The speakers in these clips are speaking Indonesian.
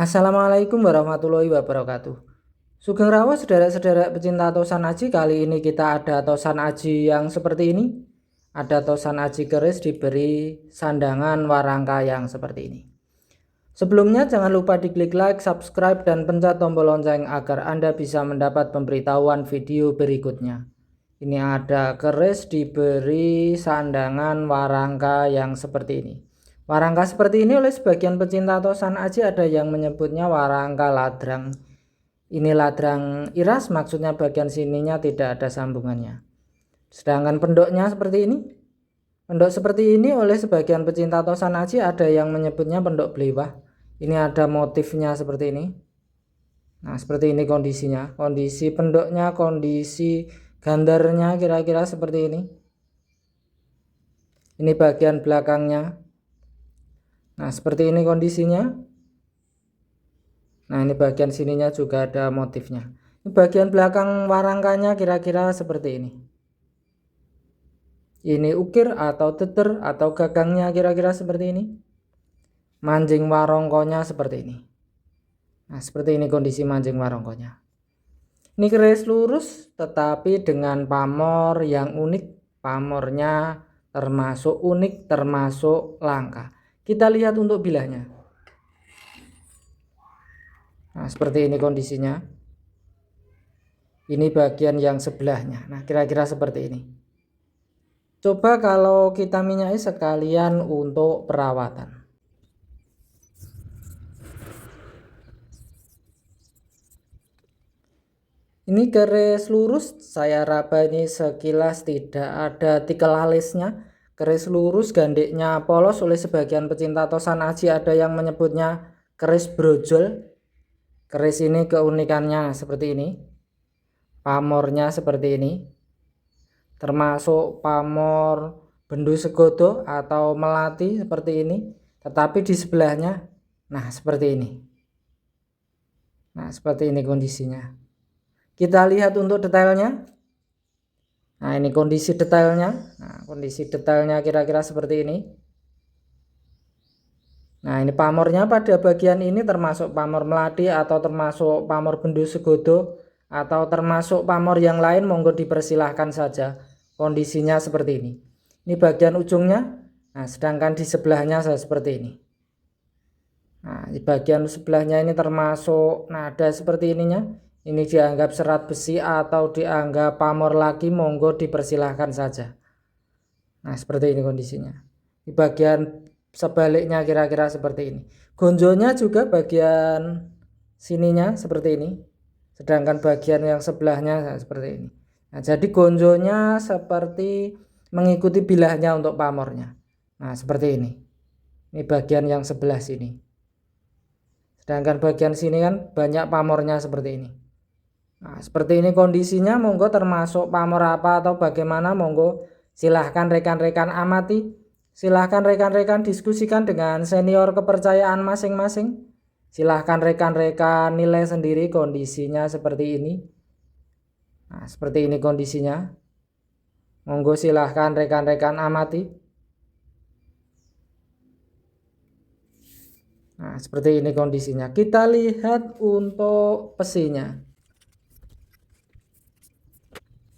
Assalamualaikum warahmatullahi wabarakatuh. Sugeng rawuh sederek-sederek pecinta tosan aji. Kali ini kita ada tosan aji yang seperti ini. Ada tosan aji keris diberi sandangan warangka yang seperti ini. Sebelumnya jangan lupa diklik like, subscribe, dan pencet tombol lonceng agar Anda bisa mendapat pemberitahuan video berikutnya. Ini ada keris diberi sandangan warangka yang seperti ini. Warangka seperti ini oleh sebagian pecinta tosan aji ada yang menyebutnya warangka ladrang. Ini ladrang iras, maksudnya bagian sininya tidak ada sambungannya. Sedangkan pendoknya seperti ini. Pendok seperti ini oleh sebagian pecinta tosan aji ada yang menyebutnya pendok belewah. Ini ada motifnya seperti ini. Nah, seperti ini kondisinya. Kondisi pendoknya, kondisi gandarnya kira-kira seperti ini. Ini bagian belakangnya. Nah, seperti ini kondisinya. Nah, ini bagian sininya juga ada motifnya. Ini bagian belakang warangkanya kira-kira seperti ini. Ini ukir atau teter atau gagangnya kira-kira seperti ini. Manjing warongkonya seperti ini. Nah, seperti ini kondisi manjing warongkonya. Ini keris lurus tetapi dengan pamor yang unik. Pamornya termasuk unik, termasuk langka. Kita lihat untuk bilahnya. Nah, seperti ini kondisinya. Ini bagian yang sebelahnya. Nah, kira-kira seperti ini. Coba kalau kita minyaki sekalian untuk perawatan. Ini keris lurus, saya raba ini sekilas tidak ada tikel alisnya. Keris lurus, gandeknya polos, oleh sebagian pecinta tosan aji ada yang menyebutnya keris brojol. Keris ini keunikannya seperti ini. Pamornya seperti ini. Termasuk pamor bendu segodo atau melati seperti ini. Tetapi di sebelahnya, nah seperti ini. Nah, seperti ini kondisinya. Kita lihat untuk detailnya. Nah, ini kondisi detailnya. Nah, kondisi detailnya kira-kira seperti ini. Nah, ini pamornya pada bagian ini termasuk pamor melati atau termasuk pamor bendu segodo atau termasuk pamor yang lain, monggo dipersilahkan saja. Kondisinya seperti ini. Ini bagian ujungnya. Nah, sedangkan di sebelahnya saya seperti ini. Nah, di bagian sebelahnya ini termasuk nada seperti ininya. Ini dianggap serat besi atau dianggap pamor lagi, monggo dipersilahkan saja. Nah, seperti ini kondisinya. Di bagian sebaliknya kira-kira seperti ini. Gonjonya juga bagian sininya seperti ini. Sedangkan bagian yang sebelahnya seperti ini. Nah, jadi gonjonya seperti mengikuti bilahnya untuk pamornya. Nah, seperti ini. Ini bagian yang sebelah sini. Sedangkan bagian sini kan banyak pamornya seperti ini. Nah, seperti ini kondisinya, monggo termasuk pamor apa atau bagaimana, monggo silahkan rekan-rekan amati, silahkan rekan-rekan diskusikan dengan senior kepercayaan masing-masing, silahkan rekan-rekan nilai sendiri kondisinya seperti ini. Nah, seperti ini kondisinya, monggo silahkan rekan-rekan amati. Nah, seperti ini kondisinya. Kita lihat untuk pesinya.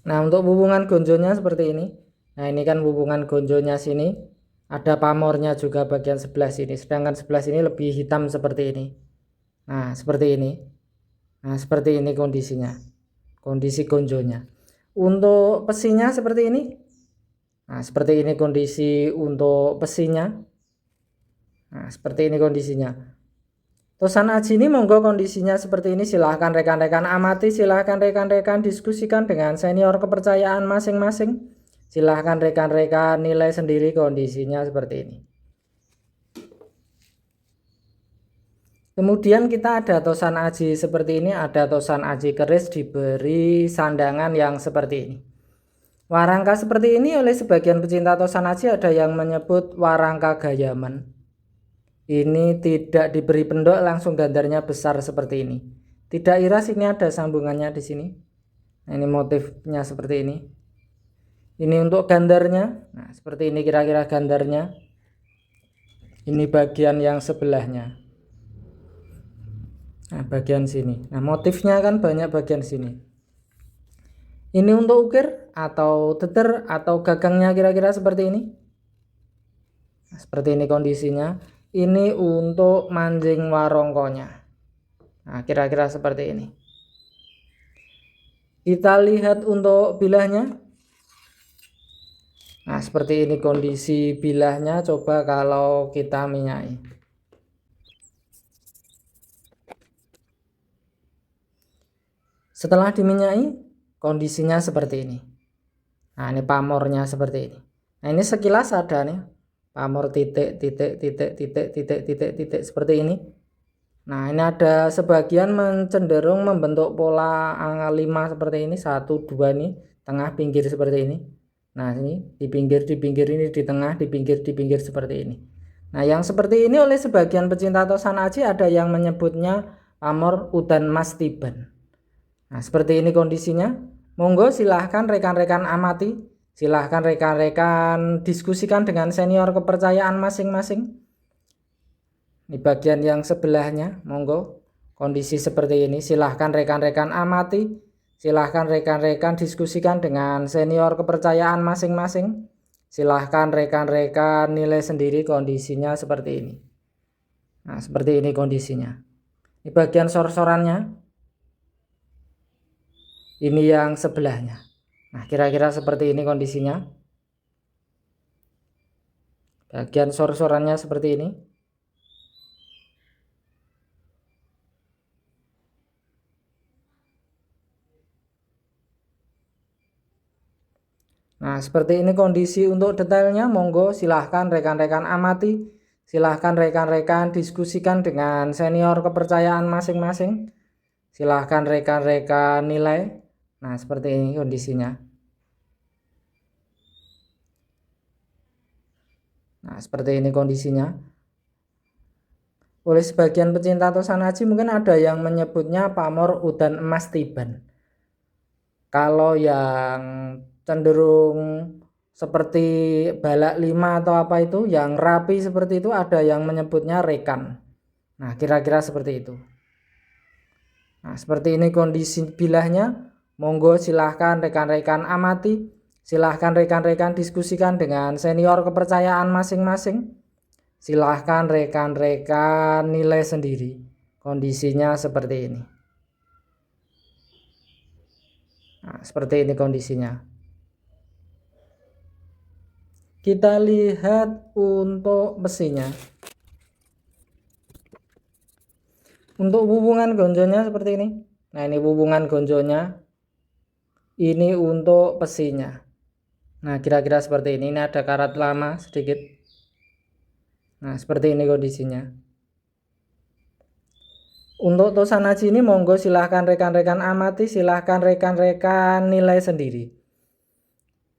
Nah, untuk hubungan gonjonya seperti ini. Nah, ini kan hubungan gonjonya sini. Ada pamornya juga bagian sebelah sini. Sedangkan sebelah sini lebih hitam seperti ini. Nah, seperti ini. Nah, seperti ini kondisinya. Kondisi gonjonya. Untuk pesinya seperti ini. Nah, seperti ini kondisi untuk pesinya. Nah, seperti ini kondisinya. Tosan aji ini monggo kondisinya seperti ini. Silahkan rekan-rekan amati, silahkan rekan-rekan diskusikan dengan senior kepercayaan masing-masing. Silahkan rekan-rekan nilai sendiri kondisinya seperti ini. Kemudian kita ada tosan aji seperti ini. Ada tosan aji keris diberi sandangan yang seperti ini. Warangka seperti ini oleh sebagian pecinta tosan aji ada yang menyebut warangka gayaman. Ini tidak diberi pendok, langsung gandarnya besar seperti ini. Tidak iras, ini ada sambungannya di sini. Nah, ini motifnya seperti ini. Ini untuk gandarnya. Nah, seperti ini kira-kira gandarnya. Ini bagian yang sebelahnya. Nah, bagian sini. Nah, motifnya kan banyak bagian sini. Ini untuk ukir atau teter atau gagangnya kira-kira seperti ini. Nah, seperti ini kondisinya. Ini untuk mancing warongkonya. Nah, kira-kira seperti ini. Kita lihat untuk bilahnya. Nah, seperti ini kondisi bilahnya. Coba kalau kita minyai. Setelah diminyai, kondisinya seperti ini. Nah, ini pamornya seperti ini. Nah, ini sekilas ada nih pamor titik titik titik titik titik titik titik seperti ini. Nah, ini ada sebagian cenderung membentuk pola angka 5 seperti ini, 1 2 nih, tengah pinggir seperti ini. Nah, ini di pinggir ini, di tengah, di pinggir seperti ini. Nah, yang seperti ini oleh sebagian pecinta tosan aji ada yang menyebutnya pamor udan mas tiban. Nah, seperti ini kondisinya. Monggo silahkan rekan-rekan amati, silahkan rekan-rekan diskusikan dengan senior kepercayaan masing-masing. Di bagian yang sebelahnya, monggo kondisi seperti ini. Silahkan rekan-rekan amati, silahkan rekan-rekan diskusikan dengan senior kepercayaan masing-masing. Silahkan rekan-rekan nilai sendiri kondisinya seperti ini. Nah, seperti ini kondisinya. Di bagian sor-sorannya. Ini yang sebelahnya. Nah, kira-kira seperti ini kondisinya. Bagian sor-sorannya seperti ini. Nah, seperti ini kondisi untuk detailnya. Monggo silahkan rekan-rekan amati, silahkan rekan-rekan diskusikan dengan senior kepercayaan masing-masing. Silahkan rekan-rekan nilai. Nah, seperti ini kondisinya. Nah, seperti ini kondisinya. Oleh sebagian pecinta tosan aji mungkin ada yang menyebutnya pamor udan emas tiban. Kalau yang cenderung seperti balak 5 atau apa itu yang rapi seperti itu ada yang menyebutnya rekan. Nah, kira-kira seperti itu. Nah, seperti ini kondisi bilahnya. Monggo silahkan rekan-rekan amati, silahkan rekan-rekan diskusikan dengan senior kepercayaan masing-masing. Silahkan rekan-rekan nilai sendiri. Kondisinya seperti ini. Nah, seperti ini kondisinya. Kita lihat untuk besinya. Untuk hubungan gonjonya seperti ini. Nah, ini hubungan gonjonya. Ini untuk besinya. Nah, kira-kira seperti ini. Ini ada karat lama sedikit. Nah, seperti ini kondisinya. Untuk tosan aji ini monggo silahkan rekan-rekan amati, silahkan rekan-rekan nilai sendiri.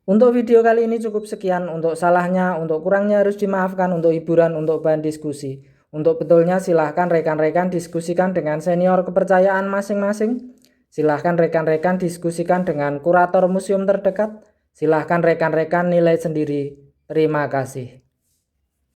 Untuk video kali ini cukup sekian. Untuk salahnya, untuk kurangnya harus dimaafkan. Untuk hiburan, untuk bahan diskusi. Untuk betulnya silahkan rekan-rekan diskusikan dengan senior kepercayaan masing-masing. Silahkan rekan-rekan diskusikan dengan kurator museum terdekat. Silahkan rekan-rekan nilai sendiri. Terima kasih.